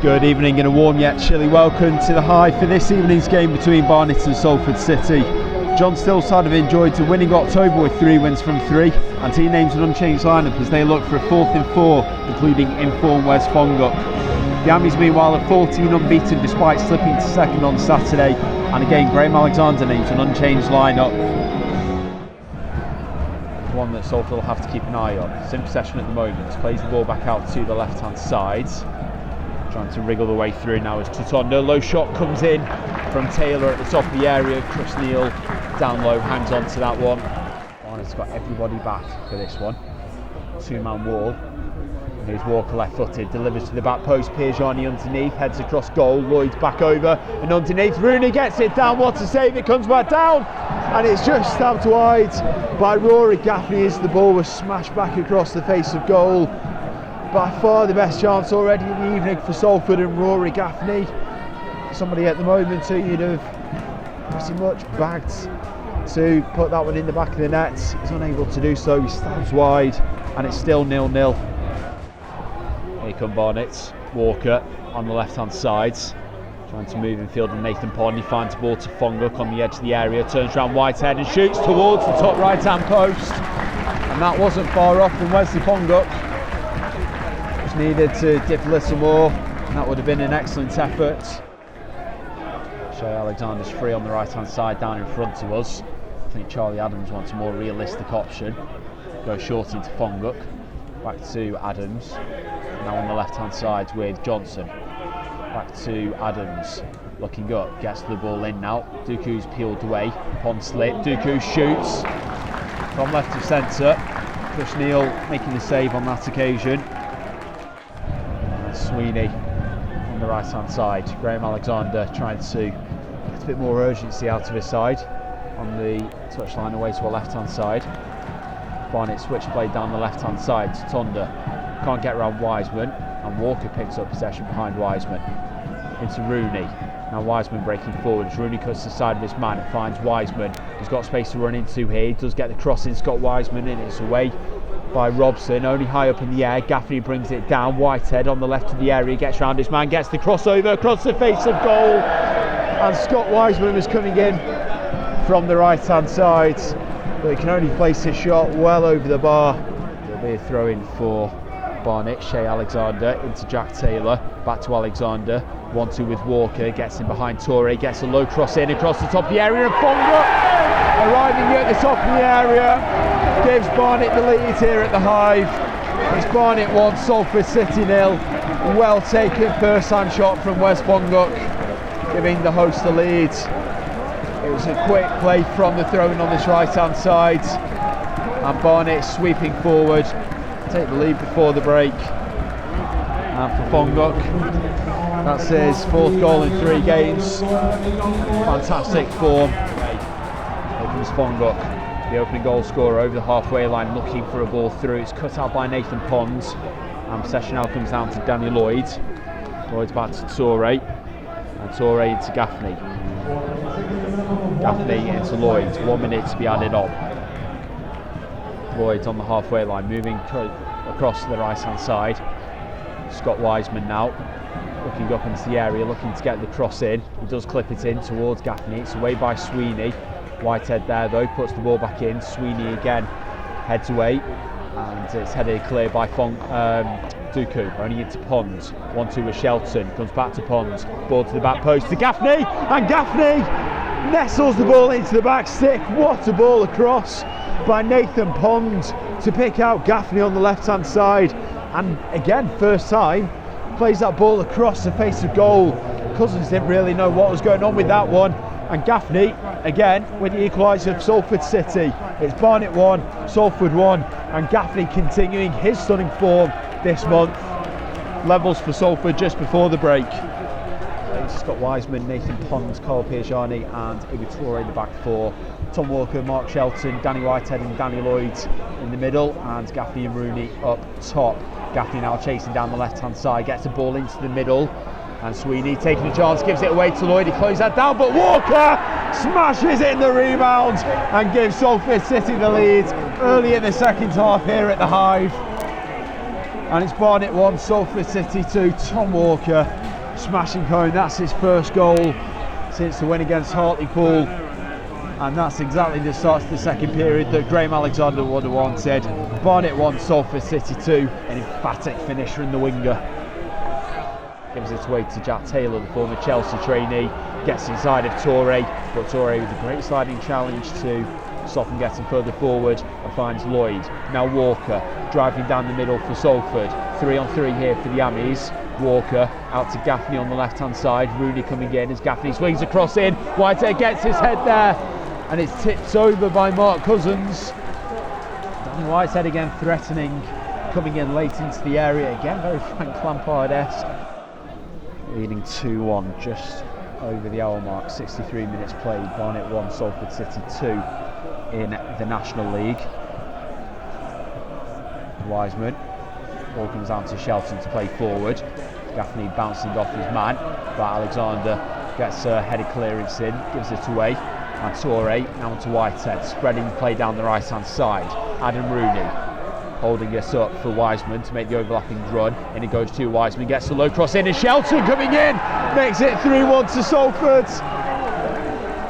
Good evening and a warm yet chilly welcome to the Hive for this evening's game between Barnet and Salford City. John Still's side have enjoyed a winning October with 3 wins from 3, and he names an unchanged lineup as they look for a 4th in 4, including informed Wes Fonguck. The Ammies meanwhile are 14 unbeaten despite slipping to second on Saturday, and again Graham Alexander names an unchanged lineup. One that Salford will have to keep an eye on. It's in possession at the moment, plays the ball back out to the left hand side. Trying to wriggle the way through now as Tutonda. Low shot comes in from Taylor at the top of the area. Chris Neal down low, hangs on to that one. Barnet's got everybody back for this one. 2-man wall. And here's Walker left footed, delivers to the back post. Piergiani underneath, heads across goal. Lloyd's back over and underneath. Rooney gets it down. What a save! It comes back down and it's just stabbed wide by Rory Gaffney as the ball was smashed back across the face of goal. By far the best chance already in the evening for Salford and Rory Gaffney. Somebody at the moment who you'd have pretty much bagged to put that one in the back of the net. He's unable to do so, he stabs wide and it's still 0-0. Here come Barnet, Walker on the left hand side. Trying to move in field and Nathan Pond. He finds the ball to Fonguck on the edge of the area, turns around Whitehead and shoots towards the top right hand post. And that wasn't far off from Wesley Fonguck. Needed to dip a little more, and that would have been an excellent effort. Shea Alexander's free on the right hand side down in front of us. I think Charlie Adams wants a more realistic option. Goes short into Fonguck, back to Adams. Now on the left hand side with Johnson. Back to Adams, looking up, gets the ball in now. Dooku's peeled away, Pond slip, Dooku shoots from left of centre. Chris Neal making the save on that occasion. Sweeney on the right hand side. Graham Alexander trying to get a bit more urgency out of his side on the touchline away to a left hand side. Barnet switchblade down the left hand side. Tonda can't get around Wiseman and Walker picks up possession behind Wiseman into Rooney. Now Wiseman breaking forward as Rooney cuts the side of his man and finds Wiseman. He's got space to run into here. He does get the cross in. Scott Wiseman and it's away by Robson, only high up in the air. Gaffney brings it down. Whitehead on the left of the area, gets round his man, gets the crossover across the face of goal, and Scott Wiseman was coming in from the right hand side, but he can only place his shot well over the bar. There'll be a throw in for Barnet. Shea Alexander into Jack Taylor, back to Alexander, 1-2 with Walker, gets in behind Torre, gets a low cross in across the top of the area, and Fonguck arriving at the top of the area gives Barnet the lead here at the Hive. It's Barnet 1, Salford City 0. Well taken first hand shot from Wes Fonguck, giving the host the lead. It was a quick play from the throw-in on this right hand side, and Barnet sweeping forward, take the lead before the break. And for Fonguck, that's his 4th goal in 3 games. Fantastic form. Here comes Fonguck, the opening goal scorer, over the halfway line looking for a ball through. It's cut out by Nathan Pond, and possession now comes down to Danny Lloyd. Lloyd's back to Torre, and Torre into Gaffney. Gaffney into Lloyd, 1 minute to be added on. Lloyd's on the halfway line, moving across to the right hand side. Scott Wiseman now, looking up into the area, looking to get the cross in. He does clip it in towards Gaffney, it's away by Sweeney. Whitehead there though, puts the ball back in. Sweeney again heads away, and it's headed clear by Dooku, only into Pond. 1-2 with Shelton, comes back to Pond, ball to the back post to Gaffney, and Gaffney nestles the ball into the back stick. What a ball across by Nathan Pond to pick out Gaffney on the left hand side, and again first time plays that ball across the face of goal. Cousins didn't really know what was going on with that one, and Gaffney again with the equaliser of Salford City. It's Barnet 1, Salford 1, and Gaffney continuing his stunning form this month. Levels for Salford just before the break. Scott Wiseman, Nathan Pond, Carl Piergiani and Iwi Toure in the back four. Tom Walker, Mark Shelton, Danny Whitehead and Danny Lloyd in the middle, and Gaffney and Rooney up top. Gaffney now chasing down the left hand side, gets the ball into the middle, and Sweeney taking a chance, gives it away to Lloyd. He closes that down, but Walker smashes it in the rebound and gives Salford City the lead early in the second half here at the Hive. And it's Barnet 1, Salford City 2. Tom Walker smashing home. That's his first goal since the win against Hartlepool, and that's exactly the start of the second period that Graham Alexander would have wanted. Barnet 1, Salford City 2, an emphatic finish from the winger. Gives it away to Jack Taylor, the former Chelsea trainee, gets inside of Toure, but Toure with a great sliding challenge to stop him getting further forward, and finds Lloyd. Now Walker driving down the middle for Salford. 3-on-3 here for the Ammies. Walker out to Gaffney on the left hand side. Rooney coming in as Gaffney swings across in. Whitehead gets his head there, and it's tipped over by Mark Cousins. Danny Whitehead again threatening, coming in late into the area. Again, very Frank Lampard-esque. Leading 2-1 just over the hour mark. 63 minutes played. Barnet 1, Salford City 2 in the National League. Wiseman. Ball comes down to Shelton to play forward. Gaffney bouncing off his man, but Alexander gets a headed clearance in, gives it away. And Toure now to Whitehead, spreading play down the right hand side. Adam Rooney holding us up for Wiseman to make the overlapping run. In it goes to Wiseman, gets the low cross in, and Shelton coming in, makes it 3-1 to Salford.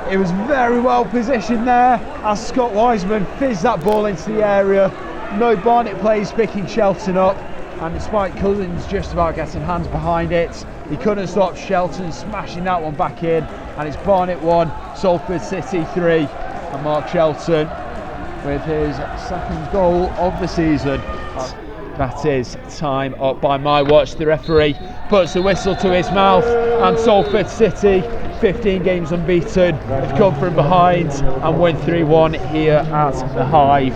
It was very well positioned there as Scott Wiseman fizzed that ball into the area. No Barnet players picking Shelton up, and despite Cousins just about getting hands behind it, he couldn't stop Shelton smashing that one back in, and it's Barnet 1, Salford City 3, and Mark Shelton with his second goal of the season. That is time up by my watch. The referee puts the whistle to his mouth, and Salford City, 15 games unbeaten, have come from behind and win 3-1 here at the Hive.